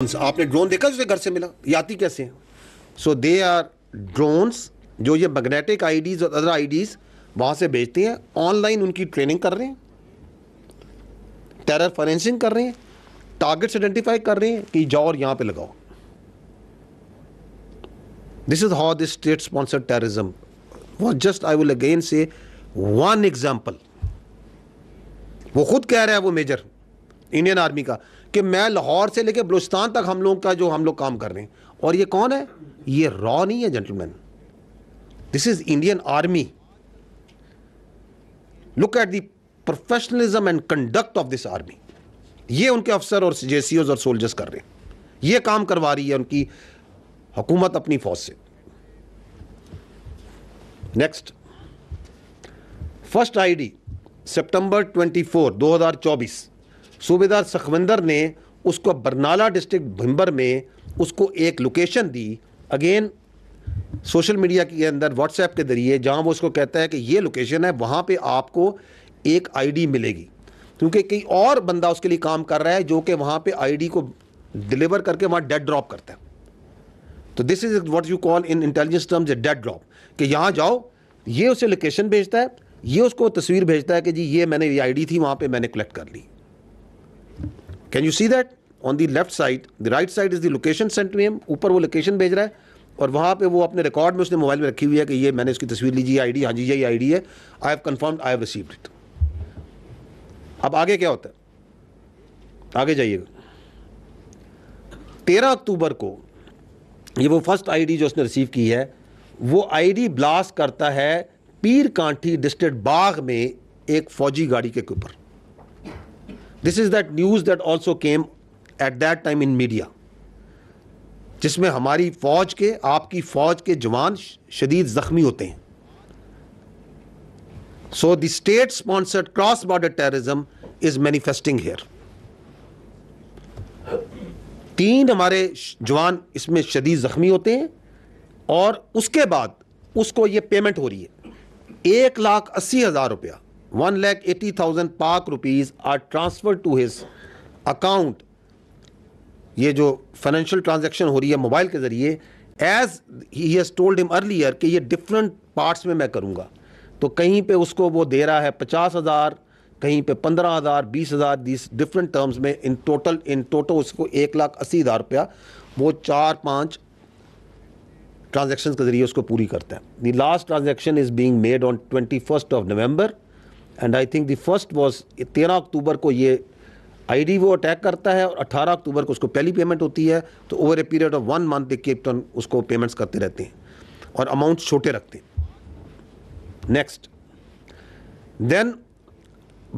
आपने ड्रोन देखा जिसे घर से मिला, ये आती कैसे है? सो दे आर ड्रोन्स जो ये मैग्नेटिक आईडीज और अदर आईडीज वहां से भेजते हैं। ऑनलाइन उनकी ट्रेनिंग कर रहे हैं, टेरर फाइनेंसिंग कर रहे हैं, टारगेट्स आइडेंटिफाई कर रहे हैं कि जाओ और यहां पे लगाओ। This is how this state sponsored terrorism was just, I will again से, वन एग्जाम्पल। वो खुद कह रहा है, वो मेजर इंडियन आर्मी का, कि मैं लाहौर से लेकर बलूचिस्तान तक हम लोग काम कर रहे हैं। और ये कौन है? ये रॉ नहीं है gentleman, this is Indian army. Look at the professionalism and conduct of this army. ये उनके अफसर और जेसीओज और सोल्जर्स कर रहे हैं, ये काम करवा रही है उनकी हुकूमत अपनी फौज से। नेक्स्ट, फर्स्ट आईडी सितंबर 24, 2024, सूबेदार सखविंदर ने उसको बरनाला डिस्ट्रिक्ट भिंबर में उसको एक लोकेशन दी, अगेन सोशल मीडिया के अंदर व्हाट्सएप के जरिए, जहां वो उसको कहता है कि ये लोकेशन है, वहां पे आपको एक आईडी मिलेगी। क्योंकि कई और बंदा उसके लिए काम कर रहा है जो कि वहां पे आईडी को डिलीवर करके वहां डेड ड्रॉप करता है। तो this is what you call in intelligence terms A dead drop, कि यहां जाओ, ये उसे लोकेशन भेजता है, ये उसको तस्वीर भेजता है कि जी ये मैंने ये आईडी थी, वहां पे मैंने कलेक्ट कर ली। Can you see that? On the left side, the right side is the location sent to him, ऊपर वो लोकेशन भेज रहा है और वहां पे वो अपने रिकॉर्ड में उसने मोबाइल में रखी हुई है कि ये मैंने इसकी तस्वीर लीजिए, आईडी, हाँ जी ये आईडी है, I have confirmed, I have received it. अब आगे क्या होता है? आगे जाइएगा। 13 अक्टूबर को ये वो फर्स्ट आईडी जो उसने रिसीव की है, वो आईडी ब्लास्ट करता है पीर कांठी डिस्ट्रिक्ट बाग में एक फौजी गाड़ी के ऊपर। This is that news that also came at that time in media, जिसमें हमारी फौज के, आपकी फौज के जवान शदीद जख्मी होते हैं। So the state sponsored cross border terrorism is manifesting here. 3 हमारे जवान इसमें शदीद जख्मी होते हैं और उसके बाद उसको ये पेमेंट हो रही है 1,80,000 रुपया, 1,80,000 Pak rupees are transfer to his account. ये जो फाइनेंशियल ट्रांजैक्शन हो रही है मोबाइल के जरिए, as he has told him earlier कि ये डिफरेंट पार्ट्स में मैं करूंगा। तो कहीं पे उसको वो दे रहा है 50,000, कहीं पे 15,000, 20,000, दिस डिफरेंट टर्म्स में। इन टोटल उसको 1,80,000 रुपया वो 4-5 ट्रांजैक्शन के जरिए उसको पूरी करता है। The last transaction is being made on 21 November and I think the first was 13 अक्टूबर को ये आईडी वो अटैक करता है और 18 अक्टूबर को उसको पहली पेमेंट होती है। तो over a period of 1 month they keep on उसको पेमेंट्स करते रहते हैं और अमाउंट छोटे रखते हैं। नेक्स्ट, देन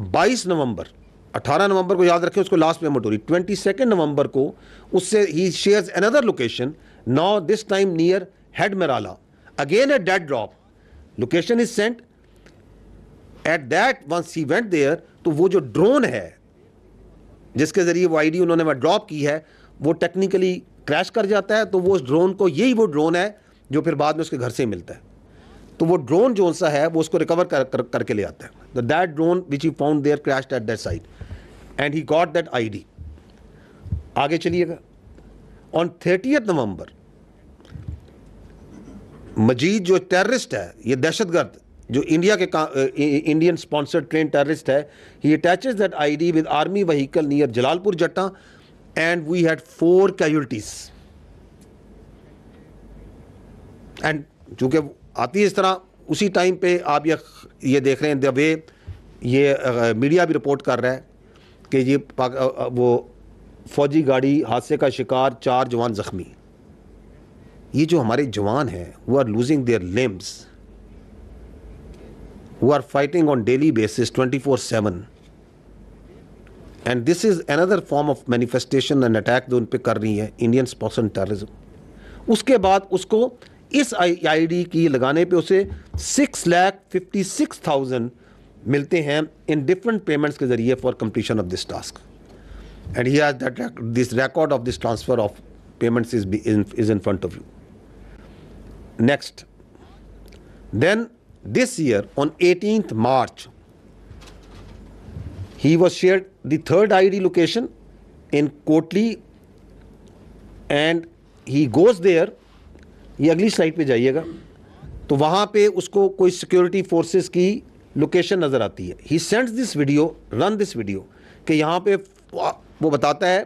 22 नवंबर, 18 नवंबर को याद रखें उसको लास्ट पेमेंट हो रही, 22 नवंबर को उससे ही shares another location, now this time near Head Marala, again a dead drop, location is sent at that once he went there. तो वो जो ड्रोन है जिसके जरिए वो आईडी उन्होंने वहां ड्रॉप की है, वो टेक्निकली क्रैश कर जाता है। तो वो उस ड्रोन को, यही वो ड्रोन है जो फिर बाद में उसके घर से मिलता है। तो वो ड्रोन जो सा है वो उसको रिकवर करके ले आता है। That drone which he found there crashed at that site and he got that ID. आगे चलिएगा। ऑन 30 नवंबर मजीद जो टेररिस्ट है, ये दहशतगर्द जो इंडिया के इंडियन स्पॉन्सर्ड ट्रेन टेररिस्ट है, he attaches that ID with army vehicle near Jalalpur Jatta and we had 4 casualties. And चूंकि आती है इस तरह, उसी टाइम पे आप ये देख रहे हैं द वे ये मीडिया भी रिपोर्ट कर रहा है कि ये वो फौजी गाड़ी हादसे का शिकार, 4 जवान जख्मी। ये जो हमारे जवान हैं वो are losing their limbs, who are fighting on daily basis 24/7 and this is another form of manifestation and attack जो उन पे कर रही है इंडियन स्पॉन्सर्ड टेररिज्म। उसके बाद उसको इस आईडी की लगाने पे उसे 6,56,000 मिलते हैं इन डिफरेंट पेमेंट्स के जरिए for completion of this task and he has that this record of this transfer of payments is in front of you. Next, then this year on 18th March he was shared the third ID location in Kotli and he goes there, ये अगली slide पे जाइएगा, तो वहाँ पे उसको कोई security forces की लोकेशन नज़र आती है। He sends this video, run this video, कि यहाँ पे वो बताता है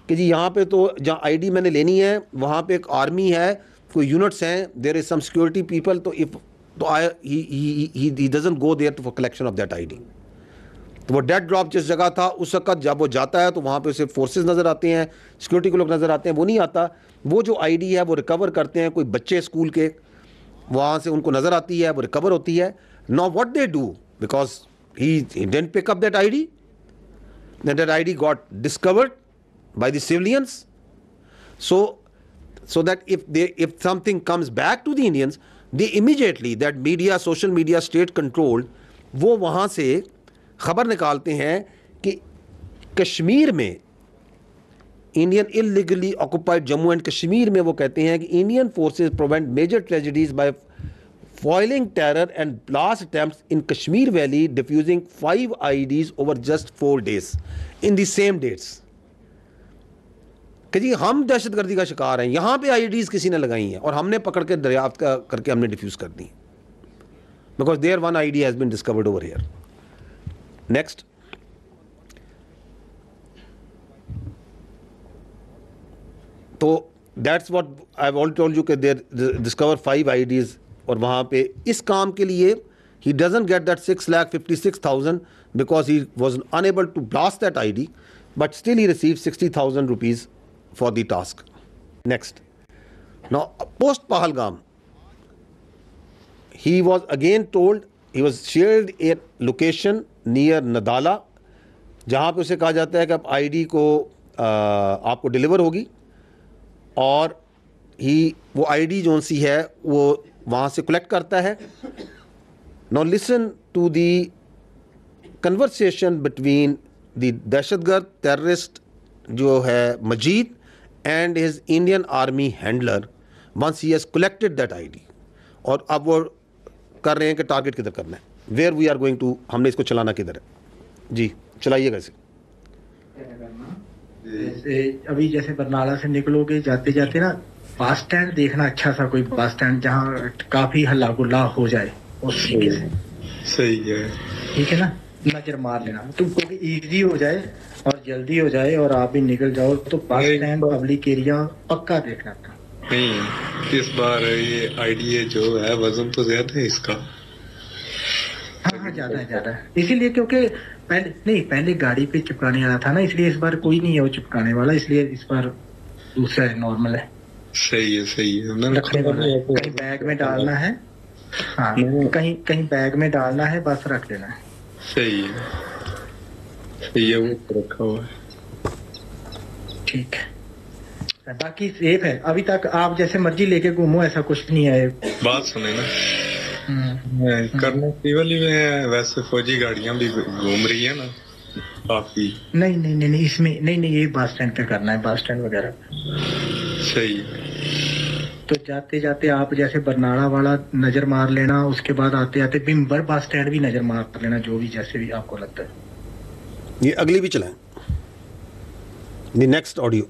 कि जी यहाँ पे तो जहाँ आईडी मैंने लेनी है वहाँ पे एक आर्मी है, कोई यूनिट्स हैं, there is some security people, तो इफ तो I he doesn't go there for collection of that ID. तो वो डेड ड्रॉप जिस जगह था उस वक्त जब वो जाता है तो वहाँ पे उसे फोर्सेस नज़र आते हैं, सिक्योरिटी के लोग नज़र आते हैं, वो नहीं आता। वो जो आईडी है वो रिकवर करते हैं कोई बच्चे स्कूल के, वहाँ से उनको नज़र आती है, वो रिकवर होती है। Now what they do, because he didn't pick up that ID, that ID got discovered by the civilians, so that if something comes back to the Indians, they immediately, that media, social media, state controlled, वो वहाँ से खबर निकालते हैं कि कश्मीर में Indian illegally occupied Jammu and Kashmir में वो कहते हैं कि Indian forces prevent major tragedies by foiling terror and blast attempts in Kashmir Valley, defusing 5 IEDs over just 4 days in the same dates. कि जी हम दहशतगर्दी का शिकार हैं, यहाँ पे IEDs किसी ने लगाई हैं और हमने पकड़ के दरियाफ्त करके हमने डिफ्यूज कर दी, because there one IED has been discovered over here. Next, तो that's what I have already told you कि देयर डिस्कवर 5 IEDs, और वहाँ पे इस काम के लिए he doesn't get that 6,56,000 because he was unable to blast that ID, but still he received 60,000 rupees for the task. Next, now post Pahalgam, he was again told, he was shared a location near Nadala, जहाँ पे उसे कहा जाता है कि अब ID को आपको डिलीवर होगी, और वो ID जो सी है वो वहाँ से कलेक्ट करता है। Now listen to the conversation between the दहशतगर्द टेररिस्ट जो है Majeed and his Indian army handler once he has collected that ID, और अब वो कर रहे हैं कि टारगेट किधर करना है, where we are going to, हमने इसको चलाना किधर है। जी चलाइएगा इसे। अभी जैसे बरनाला से निकलोगे, जाते जाते ना बस स्टैंड देखना, अच्छा सा कोई बस स्टैंड जहाँ काफी हल्ला गुल्ला हो जाए उस तरीके से। सही है, ठीक है ना, नजर मार लेना तुमको कि इजी हो जाए और जल्दी हो जाए और आप भी निकल जाओ। तो बस स्टैंड पब्लिक एरिया पक्का देखना था। नहीं, इस बार ये आईडी जो है वजन तो ज्यादा है इसका। हाँ ज्यादा है इसीलिए, क्योंकि पहले गाड़ी पे चिपकाने वाला था ना, इसलिए इस बार कोई नहीं है वो चिपकाने वाला, इसलिए इस बार दूसरा है, नॉर्मल है। सही है रखने वाला है, कहीं बैग में डालना है, हाँ कहीं बैग में डालना है, बस रख लेना है। सही है वो रखा हुआ है। ठीक है, बाकी सेफ है अभी तक, आप जैसे मर्जी लेके घूमो, ऐसा कुछ नहीं है। बात सुने ना, कर्नल में वैसे फौजी गाड़ियां भी घूम रही है ना काफी। नहीं इसमें नहीं, ये बस स्टैंड पे करना है, बस स्टैंड वगैरह। सही। तो जाते जाते आप जैसे बरनाला वाला नजर मार लेना, उसके बाद आते आते बिम्बर बस स्टैंड भी नजर मार लेना, जो भी जैसे भी आपको लगता है। ये अगली भी चलाएं, नेक्स्ट ऑडियो।